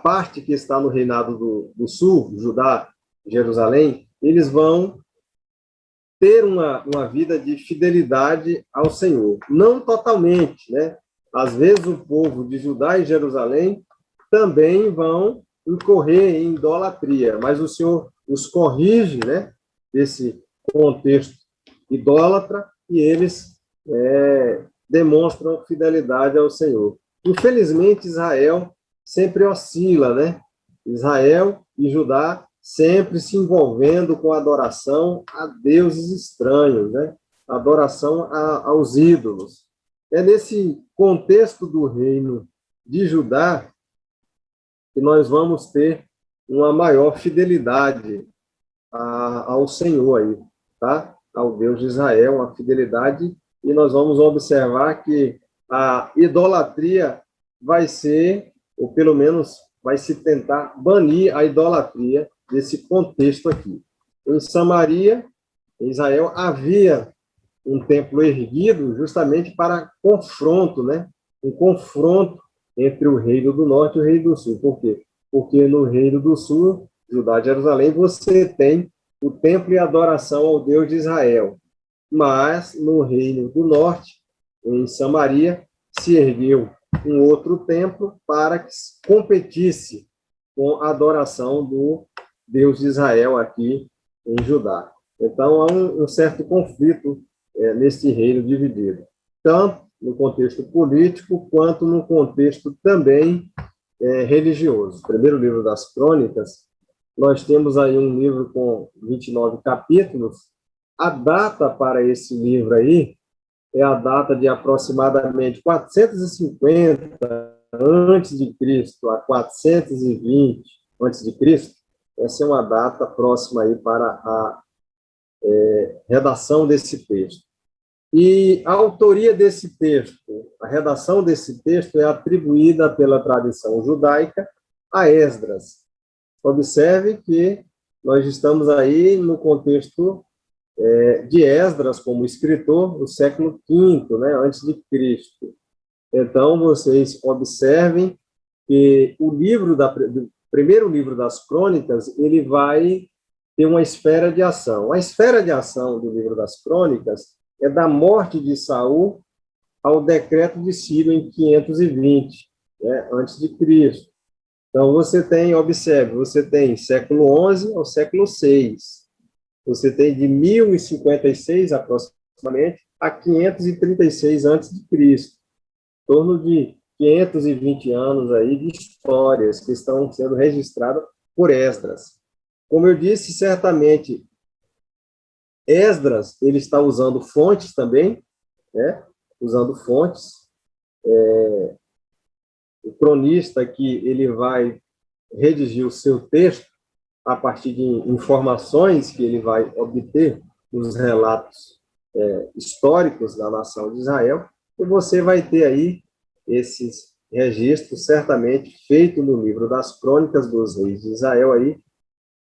parte que está no reinado do sul, Judá, Jerusalém, eles vão ter uma vida de fidelidade ao Senhor. Não totalmente, né? Às vezes o povo de Judá e Jerusalém também vão incorrer em idolatria, mas o Senhor os corrige, né, desse contexto idólatra, e eles demonstram fidelidade ao Senhor. Infelizmente, Israel sempre oscila, né? Israel e Judá sempre se envolvendo com adoração a deuses estranhos, né? Adoração aos ídolos. É nesse contexto do reino de Judá que nós vamos ter uma maior fidelidade ao Senhor aí, tá? Ao Deus de Israel, uma fidelidade, e nós vamos observar que a idolatria vai ser, ou pelo menos vai se tentar banir a idolatria desse contexto aqui. Em Samaria, em Israel, havia um templo erguido justamente para confronto, né? Um confronto entre o reino do norte e o reino do sul. Por quê? Porque no reino do sul, Judá e Jerusalém, você tem o templo e a adoração ao Deus de Israel. Mas no reino do norte, em Samaria, se ergueu um outro templo para que competisse com a adoração do Deus de Israel aqui em Judá. Então, há um certo conflito neste reino dividido, tanto no contexto político, quanto no contexto também religioso. Primeiro livro das Crônicas, nós temos aí um livro com 29 capítulos. A data para esse livro aí é a data de aproximadamente 450 antes de Cristo a 420 antes de Cristo. Essa é uma data próxima aí para a redação desse texto. E a autoria desse texto, a redação desse texto é atribuída pela tradição judaica a Esdras. Observe que nós estamos aí no contexto de Esdras como escritor do século V, né, antes de Cristo. Então, vocês observem que o primeiro livro das Crônicas, ele vai ter uma esfera de ação. A esfera de ação do livro das Crônicas é da morte de Saul ao decreto de Ciro em 520, né, antes de Cristo. Então, observe, você tem século XI ao século VI. Você tem de 1056, aproximadamente, a 536 antes de Cristo. Em torno de 520 anos aí de histórias que estão sendo registradas por Esdras. Como eu disse, certamente, Esdras, ele está usando fontes também, né? Usando fontes. O cronista aqui, ele vai redigir o seu texto a partir de informações que ele vai obter nos relatos históricos da nação de Israel, e você vai ter aí esses registros, certamente, feitos no livro das Crônicas dos Reis de Israel, aí,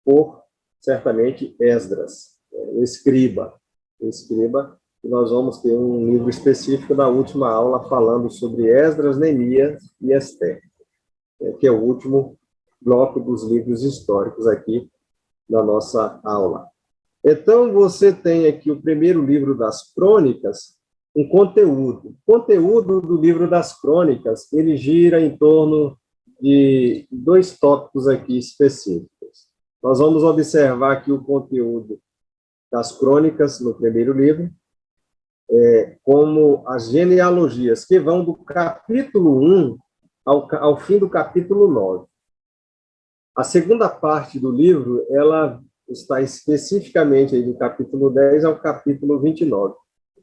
por, certamente, Esdras, o escriba e nós vamos ter um livro específico da última aula falando sobre Esdras, Neemias e Ester, que é o último bloco dos livros históricos aqui da nossa aula. Então, você tem aqui o primeiro livro das Crônicas, um conteúdo. O conteúdo do livro das Crônicas, ele gira em torno de dois tópicos aqui específicos. Nós vamos observar aqui o conteúdo das Crônicas no primeiro livro, como as genealogias, que vão do capítulo 1 ao fim do capítulo 9. A segunda parte do livro, ela está especificamente aí do capítulo 10 ao capítulo 29.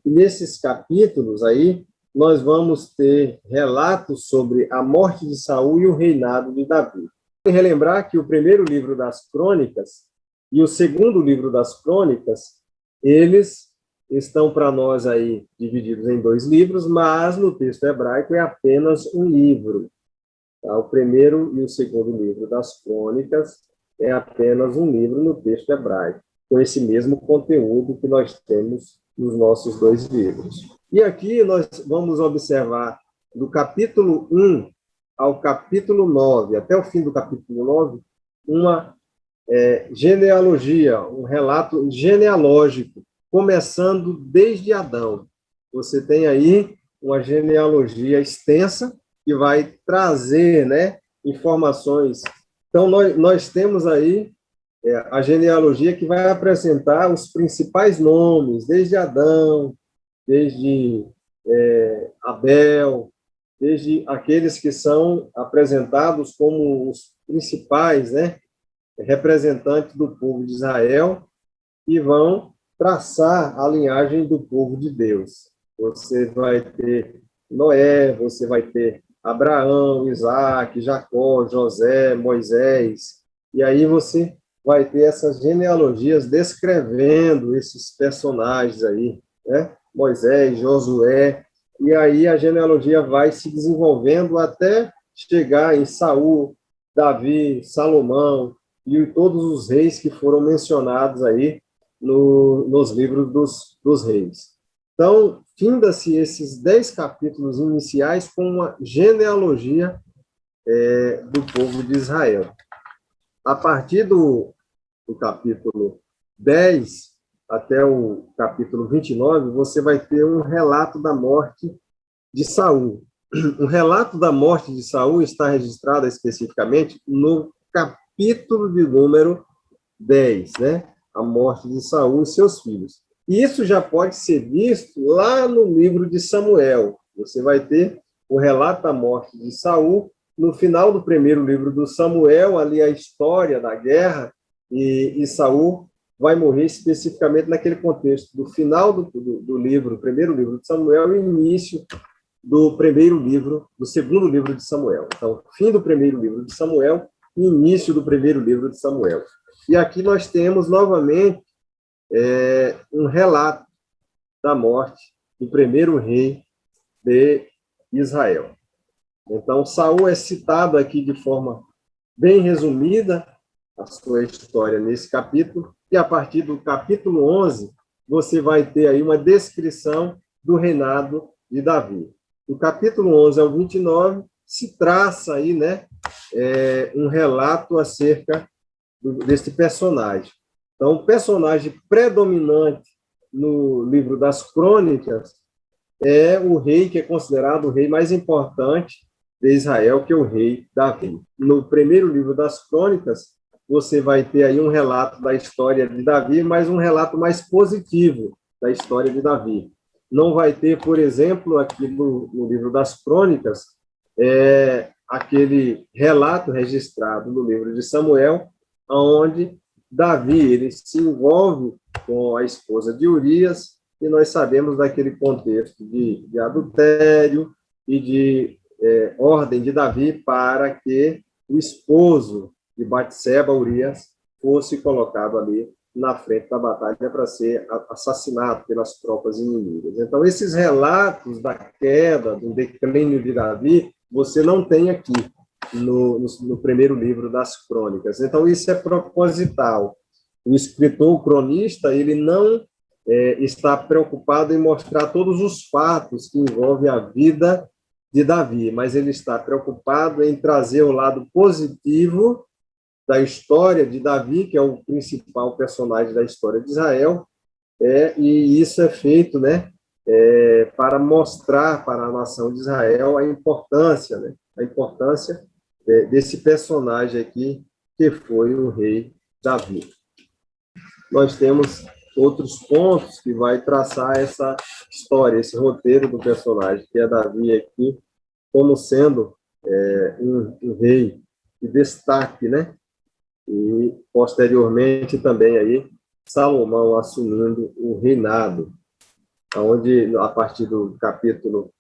E nesses capítulos aí, nós vamos ter relatos sobre a morte de Saul e o reinado de Davi. Tem que relembrar que o primeiro livro das Crônicas e o segundo livro das Crônicas, eles estão para nós aí divididos em dois livros, mas no texto hebraico é apenas um livro. Tá? O primeiro e o segundo livro das Crônicas é apenas um livro no texto hebraico, com esse mesmo conteúdo que nós temos nos nossos dois livros. E aqui nós vamos observar do capítulo 1 ao capítulo 9, até o fim do capítulo 9, uma genealogia, um relato genealógico, começando desde Adão. Você tem aí uma genealogia extensa que vai trazer, né, informações. Então, nós temos aí a genealogia que vai apresentar os principais nomes, desde Adão, desde Abel, desde aqueles que são apresentados como os principais, né, representantes do povo de Israel, e vão traçar a linhagem do povo de Deus. Você vai ter Noé, você vai ter Abraão, Isaac, Jacó, José, Moisés, e aí você vai ter essas genealogias descrevendo esses personagens aí, né? Moisés, Josué, e aí a genealogia vai se desenvolvendo até chegar em Saul, Davi, Salomão e todos os reis que foram mencionados aí nos livros dos reis. Então, finda-se esses 10 capítulos iniciais com uma genealogia do povo de Israel. A partir do capítulo 10 até o capítulo 29, você vai ter um relato da morte de Saul. O relato da morte de Saul está registrado especificamente no capítulo de número 10, né? A morte de Saul e seus filhos. E isso já pode ser visto lá no livro de Samuel. Você vai ter o relato da morte de Saul. No final do primeiro livro do Samuel, ali a história da guerra, e Saul vai morrer especificamente naquele contexto do final do livro, primeiro livro de Samuel, e início do segundo livro de Samuel. Então, fim do primeiro livro de Samuel e início do primeiro livro de Samuel. E aqui nós temos, novamente, um relato da morte do primeiro rei de Israel. Então, Saul é citado aqui de forma bem resumida, a sua história nesse capítulo, e a partir do capítulo 11, você vai ter aí uma descrição do reinado de Davi. Do capítulo 11 ao 29, se traça aí, né, um relato acerca desse personagem. Então, o personagem predominante no livro das Crônicas é o rei que é considerado o rei mais importante de Israel, que é o rei Davi. No primeiro livro das Crônicas, você vai ter aí um relato da história de Davi, mas um relato mais positivo da história de Davi. Não vai ter, por exemplo, aqui no livro das Crônicas, aquele relato registrado no livro de Samuel, onde Davi ele se envolve com a esposa de Urias, e nós sabemos daquele contexto de adultério e de ordem de Davi para que o esposo de Batseba, Urias, fosse colocado ali na frente da batalha para ser assassinado pelas tropas inimigas. Então, esses relatos da queda, do declínio de Davi, você não tem aqui no primeiro livro das Crônicas. Então, isso é proposital. O escritor, o cronista, ele não está preocupado em mostrar todos os fatos que envolvem a vida de Davi, mas ele está preocupado em trazer o lado positivo da história de Davi, que é o principal personagem da história de Israel, e isso é feito, né, para mostrar para a nação de Israel a importância, né, desse personagem aqui, que foi o rei Davi. Nós temos outros pontos que vai traçar essa história, esse roteiro do personagem, que é Davi aqui, como sendo um rei de destaque, né? E, posteriormente, também aí, Salomão assumindo o reinado, onde, a partir do capítulo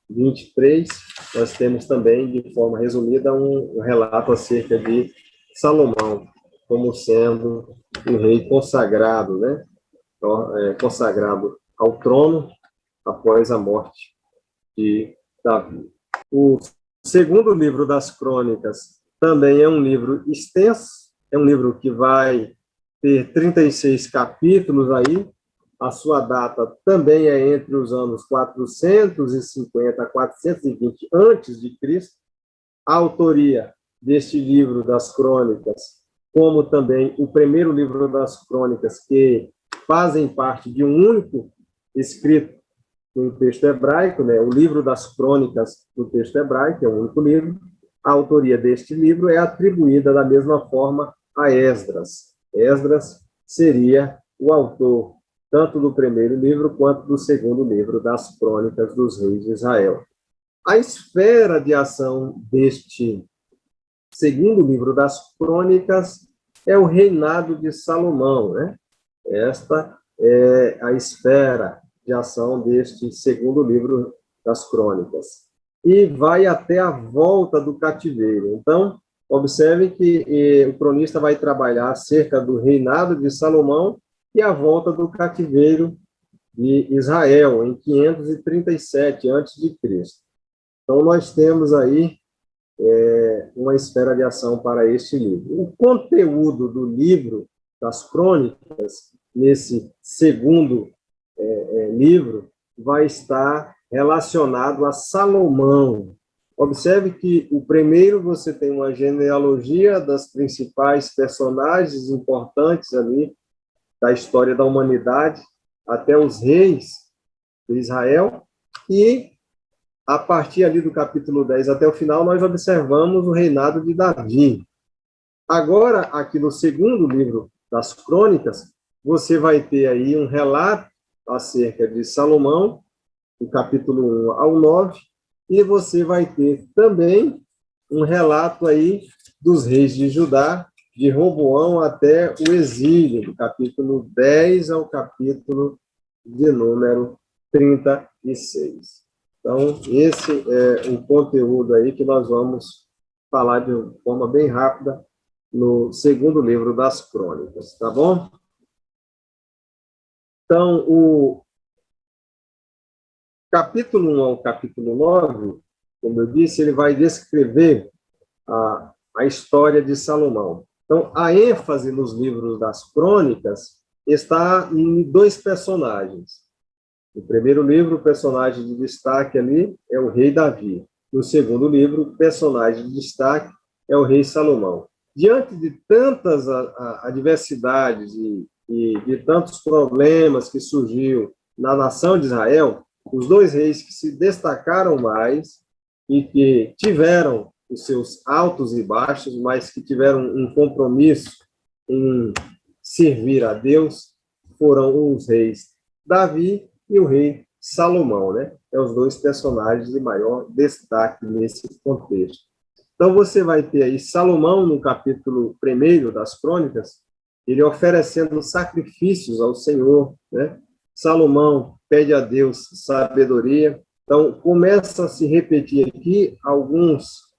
23, nós temos também, de forma resumida, um relato acerca de Salomão, como sendo um rei consagrado, né? Consagrado ao trono após a morte de Davi. O segundo livro das Crônicas também é um livro extenso, é um livro que vai ter 36 capítulos aí. A sua data também é entre os anos 450 a 420 antes de Cristo. A autoria deste livro das Crônicas, como também o primeiro livro das Crônicas, que fazem parte de um único escrito no texto hebraico, né? O livro das Crônicas do texto hebraico, é um único livro. A autoria deste livro é atribuída da mesma forma a Esdras. Esdras seria o autor tanto do primeiro livro quanto do segundo livro das Crônicas dos Reis de Israel. A esfera de ação deste segundo livro das Crônicas é o reinado de Salomão, né? Esta é a esfera de ação deste segundo livro das Crônicas. E vai até a volta do cativeiro. Então, observe que o cronista vai trabalhar acerca do reinado de Salomão e a volta do cativeiro de Israel, em 537 a.C. Então, nós temos aí uma esfera de ação para este livro. O conteúdo do livro das Crônicas, nesse segundo livro, vai estar relacionado a Salomão. Observe que o primeiro você tem uma genealogia das principais personagens importantes ali da história da humanidade, até os reis de Israel, e a partir ali do capítulo 10 até o final, nós observamos o reinado de Davi. Agora, aqui no segundo livro das Crônicas, você vai ter aí um relato acerca de Salomão, do capítulo 1 ao 9, e você vai ter também um relato aí dos reis de Judá, de Roboão até o exílio, do capítulo 10 ao capítulo de número 36. Então, esse é o conteúdo aí que nós vamos falar de forma bem rápida no segundo livro das Crônicas, tá bom? Então, o capítulo 1 ao capítulo 9, como eu disse, ele vai descrever a história de Salomão. Então, a ênfase nos livros das Crônicas está em dois personagens. No primeiro livro, o personagem de destaque ali é o rei Davi. No segundo livro, o personagem de destaque é o rei Salomão. Diante de tantas adversidades e de tantos problemas que surgiu na nação de Israel, os dois reis que se destacaram mais e que tiveram os seus altos e baixos, mas que tiveram um compromisso em servir a Deus, foram os reis Davi e o rei Salomão, né? É os dois personagens de maior destaque nesse contexto. Então, você vai ter aí Salomão, no capítulo 1 das Crônicas, ele oferecendo sacrifícios ao Senhor, né? Salomão pede a Deus sabedoria. Então, começa a se repetir aqui alguns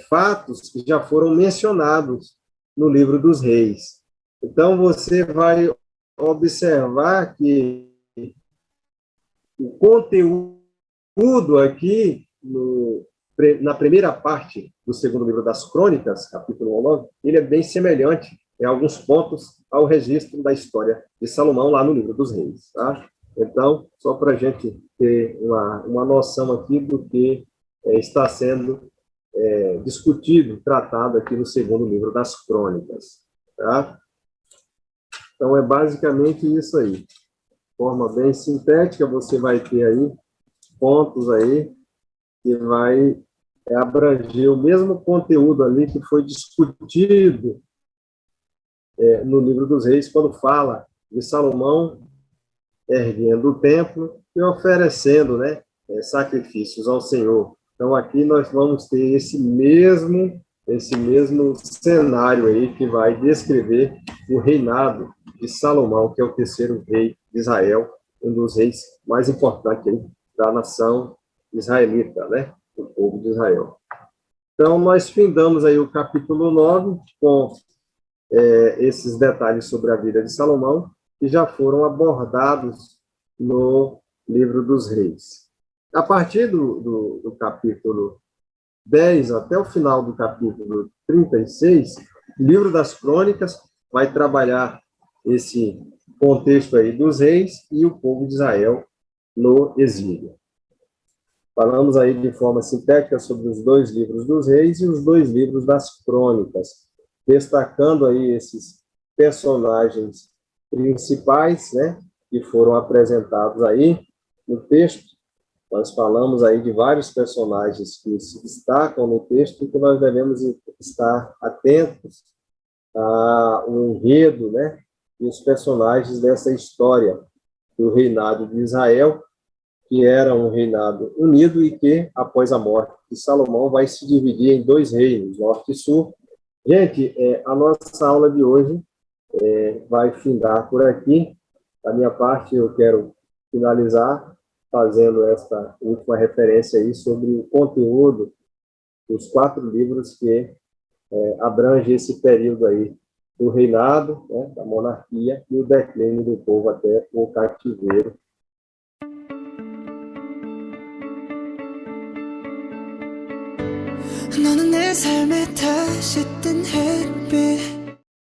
fatos que já foram mencionados no livro dos reis. Então, você vai observar que o conteúdo aqui, na primeira parte do segundo livro das Crônicas, capítulo 9, ele é bem semelhante alguns pontos ao registro da história de Salomão lá no livro dos Reis. Tá? Então, só para a gente ter uma noção aqui do que está sendo discutido, tratado aqui no segundo livro das Crônicas. Tá? Então, é basicamente isso aí. De forma bem sintética, você vai ter aí pontos aí que vai abranger o mesmo conteúdo ali que foi discutido no livro dos Reis, quando fala de Salomão erguendo o templo e oferecendo, né, sacrifícios ao Senhor. Então, aqui nós vamos ter esse mesmo cenário aí que vai descrever o reinado de Salomão, que é o terceiro rei de Israel, um dos reis mais importantes aí da nação israelita, né, do povo de Israel. Então, nós findamos aí o capítulo 9 com esses detalhes sobre a vida de Salomão, que já foram abordados no livro dos Reis. A partir do capítulo 10 até o final do capítulo 36, o livro das Crônicas vai trabalhar esse contexto aí dos reis e o povo de Israel no exílio. Falamos aí de forma sintética sobre os dois livros dos reis e os dois livros das crônicas, destacando aí esses personagens principais, né, que foram apresentados aí no texto. Nós falamos aí de vários personagens que se destacam no texto e que nós devemos estar atentos ao enredo, né, e os personagens dessa história do reinado de Israel, que era um reinado unido e que, após a morte de Salomão, vai se dividir em dois reinos, norte e sul. Gente, a nossa aula de hoje vai findar por aqui. Da minha parte, eu quero finalizar fazendo esta última referência aí sobre o conteúdo dos 4 livros que abrange esse período aí do reinado, né, da monarquia e o declínio do povo até o cativeiro. 너는 내 삶에 다시 뜬 햇빛